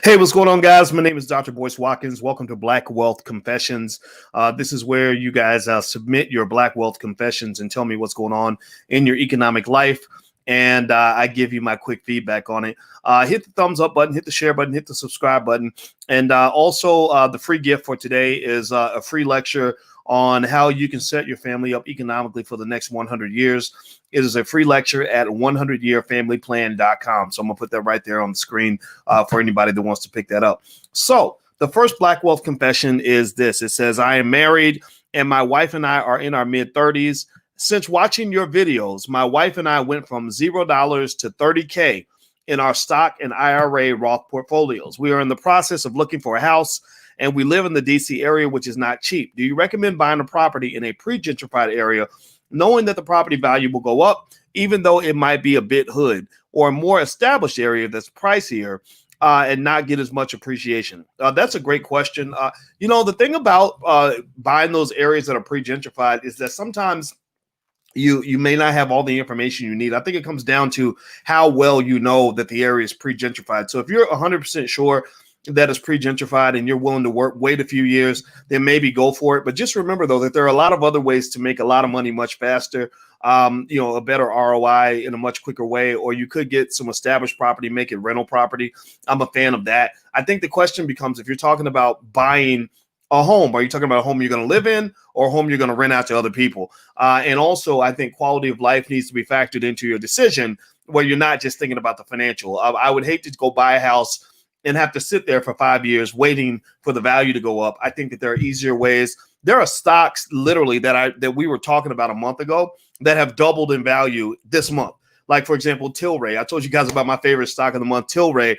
Hey, what's going on, guys? My name is Dr. Boyce Watkins. Welcome to Black Wealth Confessions. This is where you guys submit your Black Wealth Confessions and tell me what's going on in your economic life. And I give you my quick feedback on it. Hit the thumbs up button, hit the share button, hit the subscribe button. And also the free gift for today is a free lecture on how you can set your family up economically for the next 100 years. It is a free lecture at 100yearfamilyplan.com. So I'm going to put that right there on the screen for anybody that wants to pick that up. So the first Black Wealth confession is this. It says, I am married and my wife and I are in our mid-30s. Since watching your videos, my wife and I went from $0 to $30K in our stock and IRA Roth portfolios. We are in the process of looking for a house, and we live in the DC area, which is not cheap. Do you recommend buying a property in a pre-gentrified area, knowing that the property value will go up, even though it might be a bit hood, or a more established area that's pricier and not get as much appreciation? That's a great question. The thing about buying those areas that are pre-gentrified is that sometimes you may not have all the information you need. I think it comes down to how well you know that the area is pre-gentrified. So if you're 100% sure that is pre-gentrified and you're willing to wait a few years, then maybe go for it. But just remember, though, that there are a lot of other ways to make a lot of money much faster, a better ROI in a much quicker way, or you could get some established property, make it rental property. I'm a fan of that. I think the question becomes, if you're talking about buying a home, are you talking about a home you're going to live in or a home you're going to rent out to other people? And also, I think quality of life needs to be factored into your decision, where you're not just thinking about the financial. I would hate to go buy a house and have to sit there for 5 years waiting for the value to go up. I think that there are easier ways. There are stocks literally that we were talking about a month ago that have doubled in value this month. Like, for example, Tilray. I told you guys about my favorite stock of the month, Tilray,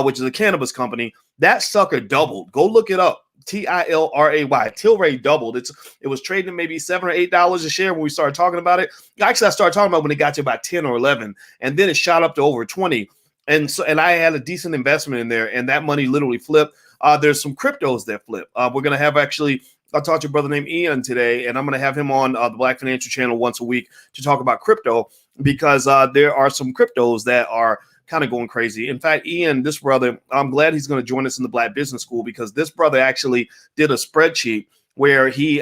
which is a cannabis company. That sucker doubled. Go look it up. Tilray. Tilray doubled. It was trading maybe $7 or $8 a share when we started talking about it. Actually, I started talking about when it got to about 10 or 11, and then it shot up to over 20. And I had a decent investment in there, and that money literally flipped. There's some cryptos that flip. We're going to have I talked to a brother named Ian today, and I'm going to have him on the Black Financial Channel once a week to talk about crypto, because there are some cryptos that are kind of going crazy. In fact, Ian, this brother, I'm glad he's going to join us in the Black Business School, because this brother actually did a spreadsheet where he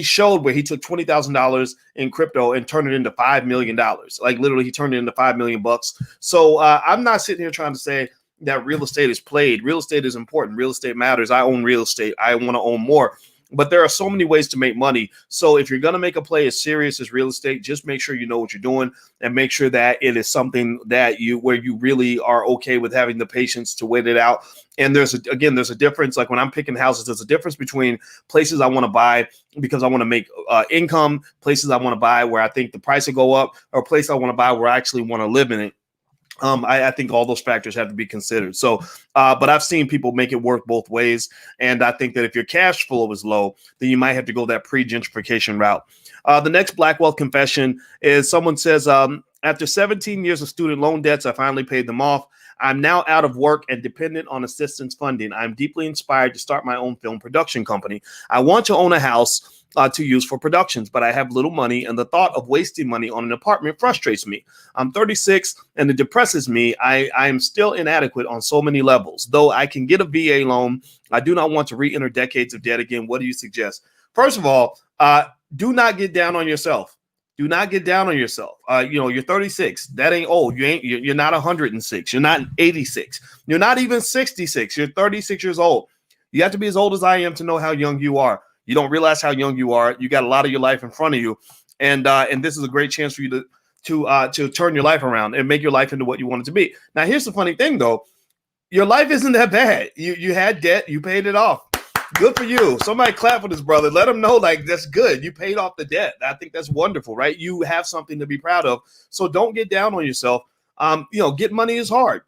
showed where he took $20,000 in crypto and turned it into $5 million. Like, literally, he turned it into $5 million bucks. So I'm not sitting here trying to say that real estate is played. Real estate is important. Real estate matters. I own real estate. I want to own more. But there are so many ways to make money. So if you're going to make a play as serious as real estate, just make sure you know what you're doing, and make sure that it is something that where you really are okay with having the patience to wait it out. And there's a difference. Like, when I'm picking houses, there's a difference between places I want to buy because I want to make income, places I want to buy where I think the price will go up, or a place I want to buy where I actually want to live in it. I think all those factors have to be considered. So, but I've seen people make it work both ways. And I think that if your cash flow is low, then you might have to go that pre-gentrification route. The next Black Wealth confession is someone says, after 17 years of student loan debts, I finally paid them off. I'm now out of work and dependent on assistance funding. I'm deeply inspired to start my own film production company. I want to own a house to use for productions, but I have little money, and the thought of wasting money on an apartment frustrates me. I'm 36 and it depresses me. I am still inadequate on so many levels. Though I can get a VA loan, I do not want to re-enter decades of debt again. What do you suggest? First of all, do not get down on yourself. Do not get down on yourself. You're 36. That ain't old. You're not 106. You're not 86. You're not even 66. You're 36 years old. You have to be as old as I am to know how young you are. You don't realize how young you are. You got a lot of your life in front of you, and this is a great chance for you to turn your life around and make your life into what you want it to be. Now, here's the funny thing, though. Your life isn't that bad. You had debt. You paid it off. Good for you. Somebody clap for this brother. Let him know, like, that's good. You paid off the debt. I think that's wonderful, right? You have something to be proud of. So don't get down on yourself. Get money is hard.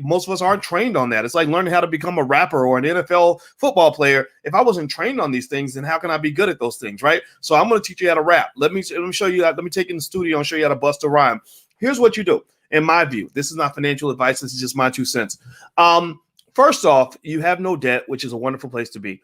Most of us aren't trained on that. It's like learning how to become a rapper or an NFL football player. If I wasn't trained on these things, then how can I be good at those things, right? So I'm going to teach you how to rap. Let me show you. Let me take you in the studio and show you how to bust a rhyme. Here's what you do. In my view, this is not financial advice. This is just my 2 cents. First off, you have no debt, which is a wonderful place to be.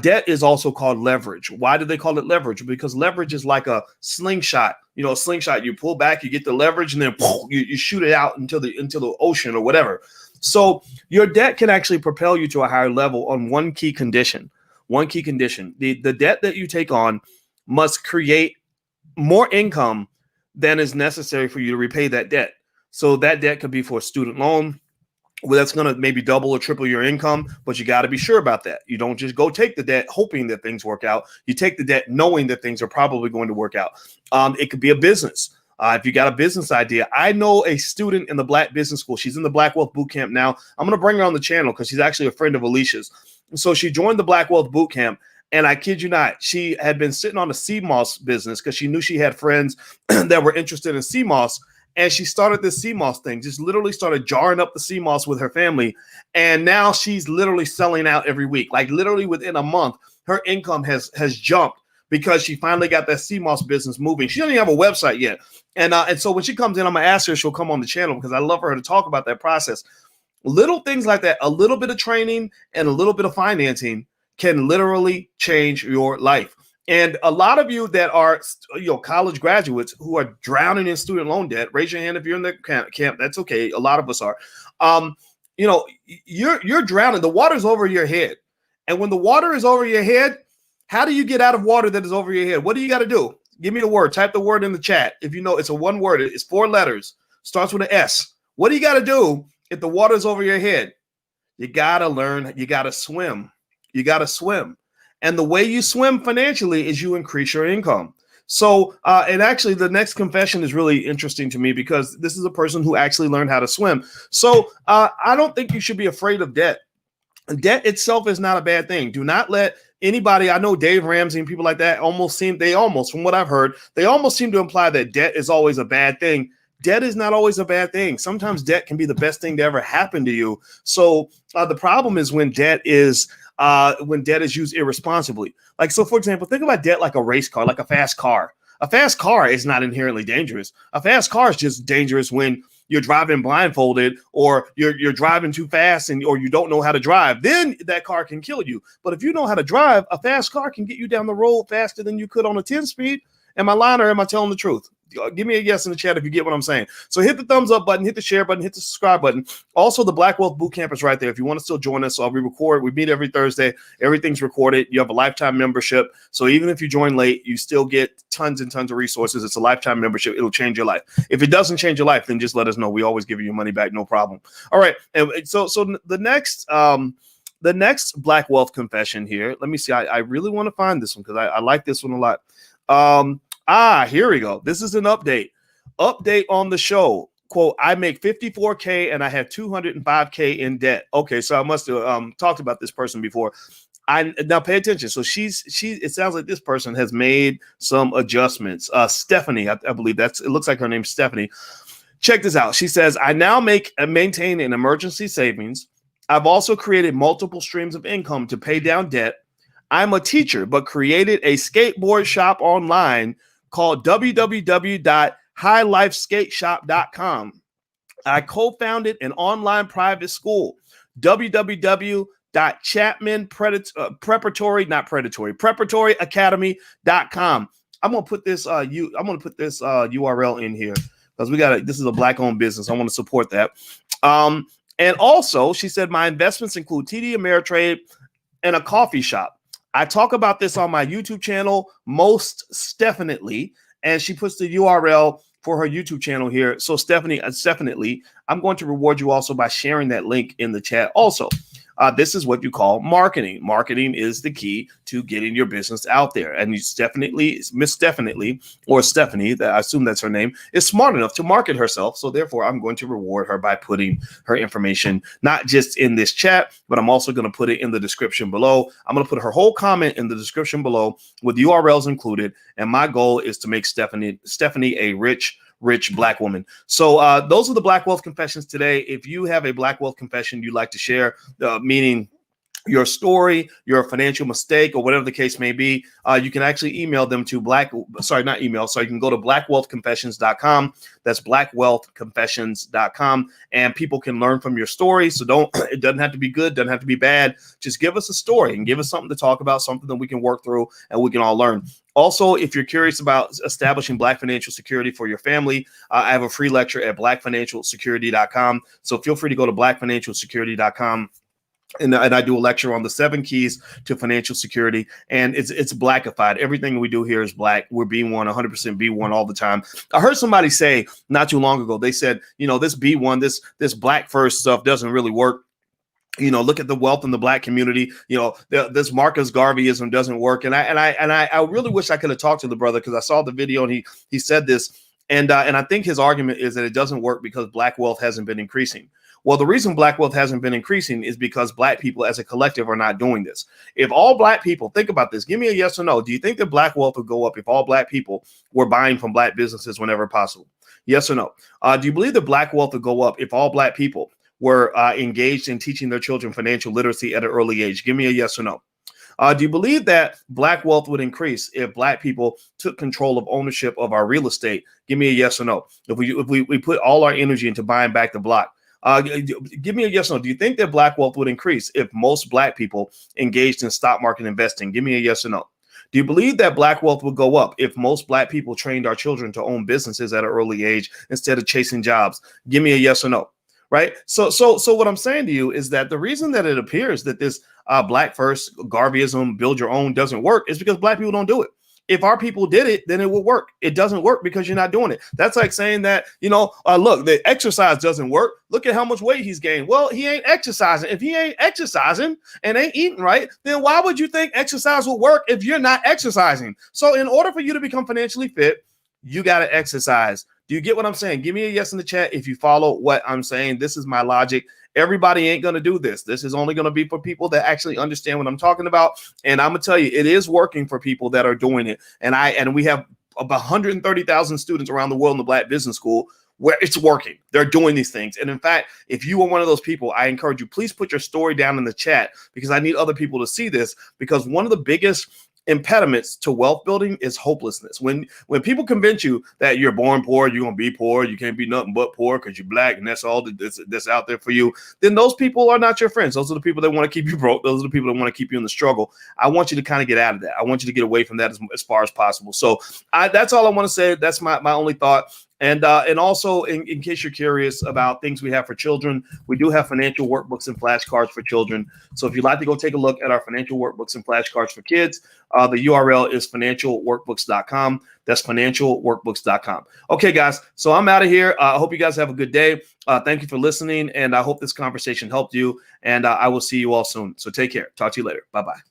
Debt is also called leverage. Why do they call it leverage? Because leverage is like a slingshot. A slingshot, you pull back, you get the leverage, and then you shoot it out into the ocean or whatever. So your debt can actually propel you to a higher level on one key condition. One key condition. The debt that you take on must create more income than is necessary for you to repay that debt. So that debt could be for a student loan. Well, that's going to maybe double or triple your income, but you got to be sure about that. You don't just go take the debt hoping that things work out. You take the debt knowing that things are probably going to work out. It could be a business. If you got a business idea, I know a student in the Black Business School. She's in the Black Wealth Bootcamp now. I'm going to bring her on the channel because she's actually a friend of Alicia's. So she joined the Black Wealth Bootcamp. And I kid you not, she had been sitting on a CMOS business because she knew she had friends that were interested in CMOS. And she started this CMOS thing, just literally started jarring up the CMOS with her family. And now she's literally selling out every week. Like literally within a month, her income has jumped because she finally got that CMOS business moving. She doesn't even have a website yet. And so when she comes in, I'm going to ask her, she'll come on the channel because I love for her to talk about that process. Little things like that, a little bit of training and a little bit of financing can literally change your life. And a lot of you that are, college graduates who are drowning in student loan debt, raise your hand if you're in the camp. That's okay. A lot of us are. You're drowning. The water's over your head. And when the water is over your head, how do you get out of water that is over your head? What do you got to do? Give me the word. Type the word in the chat. If you know, it's a one word. It's 4 letters. Starts with an S. What do you got to do if the water's over your head? You got to learn. You got to swim. You got to swim. And the way you swim financially is you increase your income. So, and actually the next confession is really interesting to me because this is a person who actually learned how to swim. So I don't think you should be afraid of debt. Debt itself is not a bad thing. Do not let anybody, I know Dave Ramsey and people like that from what I've heard, they almost seem to imply that debt is always a bad thing. Debt is not always a bad thing. Sometimes debt can be the best thing to ever happen to you. So the problem is when debt is used irresponsibly. Like, so for example, think about debt like a race car, like a fast car. A fast car is not inherently dangerous. A fast car is just dangerous when you're driving blindfolded or you're driving too fast or you don't know how to drive. Then that car can kill you. But if you know how to drive, a fast car can get you down the road faster than you could on a 10-speed. Am I lying or am I telling the truth? Give me a yes in the chat if you get what I'm saying. So hit the thumbs up button, hit the share button, hit the subscribe button. Also, the Black Wealth Bootcamp is right there. If you want to still join us, we meet every Thursday. Everything's recorded. You have a lifetime membership. So even if you join late, you still get tons and tons of resources. It's a lifetime membership. It'll change your life. If it doesn't change your life, then just let us know. We always give you your money back. No problem. All right. And so the next Black Wealth confession here, let me see. I really want to find this one because I like this one a lot. Here we go. This is an update. Update on the show. Quote, I make $54K and I have $205K in debt. Okay, so I must have talked about this person before. Now pay attention. So it sounds like this person has made some adjustments. Stephanie, I believe it looks like her name's Stephanie. Check this out. She says, I now maintain an emergency savings. I've also created multiple streams of income to pay down debt. I'm a teacher, but created a skateboard shop online called www.highlifeskateshop.com. I co-founded an online private school, www.chapmanpreparatory academy.com. I'm gonna put this URL in here because this is a Black-owned business. I want to support that. And also, she said my investments include TD Ameritrade and a coffee shop. I talk about this on my YouTube channel, most definitely, and she puts the URL for her YouTube channel here. So Stephanie, definitely, I'm going to reward you also by sharing that link in the chat. Also, this is what you call marketing. Marketing is the key to getting your business out there. And Miss Stephanie, or Stephanie, I assume that's her name, is smart enough to market herself. So therefore, I'm going to reward her by putting her information, not just in this chat, but I'm also going to put it in the description below. I'm going to put her whole comment in the description below with URLs included. And my goal is to make Stephanie a rich Black woman. So those are the Black Wealth confessions today. If you have a Black Wealth confession you'd like to share, meaning your story, your financial mistake, or whatever the case may be, you can actually email them to not email. So you can go to blackwealthconfessions.com. That's blackwealthconfessions.com. And people can learn from your story. So it doesn't have to be good, doesn't have to be bad. Just give us a story and give us something to talk about, something that we can work through and we can all learn. Also, if you're curious about establishing Black financial security for your family, I have a free lecture at blackfinancialsecurity.com. So feel free to go to blackfinancialsecurity.com. And I do a lecture on the 7 keys to financial security, and it's blackified. Everything we do here is black. We're B1, 100% B1 all the time. I heard somebody say not too long ago, they said, this B1, this black first stuff doesn't really work. Look at the wealth in the Black community. This Marcus Garveyism doesn't work. And I really wish I could have talked to the brother, because I saw the video and he said this. And I think his argument is that it doesn't work because Black wealth hasn't been increasing. Well, the reason Black wealth hasn't been increasing is because Black people as a collective are not doing this. If all Black people, think about this, give me a yes or no. Do you think that Black wealth would go up if all Black people were buying from Black businesses whenever possible? Yes or no? Do you believe that Black wealth would go up if all Black people were engaged in teaching their children financial literacy at an early age? Give me a yes or no. Do you believe that Black wealth would increase if Black people took control of ownership of our real estate? Give me a yes or no. If we put all our energy into buying back the block, give me a yes or no. Do you think that Black wealth would increase if most Black people engaged in stock market investing? Give me a yes or no. Do you believe that Black wealth would go up if most Black people trained our children to own businesses at an early age instead of chasing jobs? Give me a yes or no. Right. So what I'm saying to you is that the reason that it appears that this Black first Garveyism, build your own, doesn't work is because Black people don't do it. If our people did it, then it would work. It doesn't work because you're not doing it. That's like saying that, look, the exercise doesn't work. Look at how much weight he's gained. Well, he ain't exercising. If he ain't exercising and ain't eating right, then why would you think exercise will work if you're not exercising? So in order for you to become financially fit, you got to exercise. Do you get what I'm saying? Give me a yes in the chat if you follow what I'm saying. This is my logic. Everybody ain't going to do this. This is only going to be for people that actually understand what I'm talking about. And I'm going to tell you, it is working for people that are doing it. And we have about 130,000 students around the world in the Black Business School where it's working. They're doing these things. And in fact, if you are one of those people, I encourage you, please put your story down in the chat, because I need other people to see this, because one of the biggest impediments to wealth building is hopelessness. When people convince you that you're born poor, you're gonna be poor, you can't be nothing but poor because you're Black and that's all that's out there for you, then those people are not your friends. Those are the people that want to keep you broke. Those are the people that want to keep you in the struggle. I want you to kind of get out of that. I want you to get away from that as far as possible. So that's all I want to say. That's my only thought. And also, in case you're curious about things we have for children, we do have financial workbooks and flashcards for children. So if you'd like to go take a look at our financial workbooks and flashcards for kids, the URL is financialworkbooks.com. That's financialworkbooks.com. Okay, guys, so I'm out of here. I hope you guys have a good day. Thank you for listening, and I hope this conversation helped you, and I will see you all soon. So take care. Talk to you later. Bye-bye.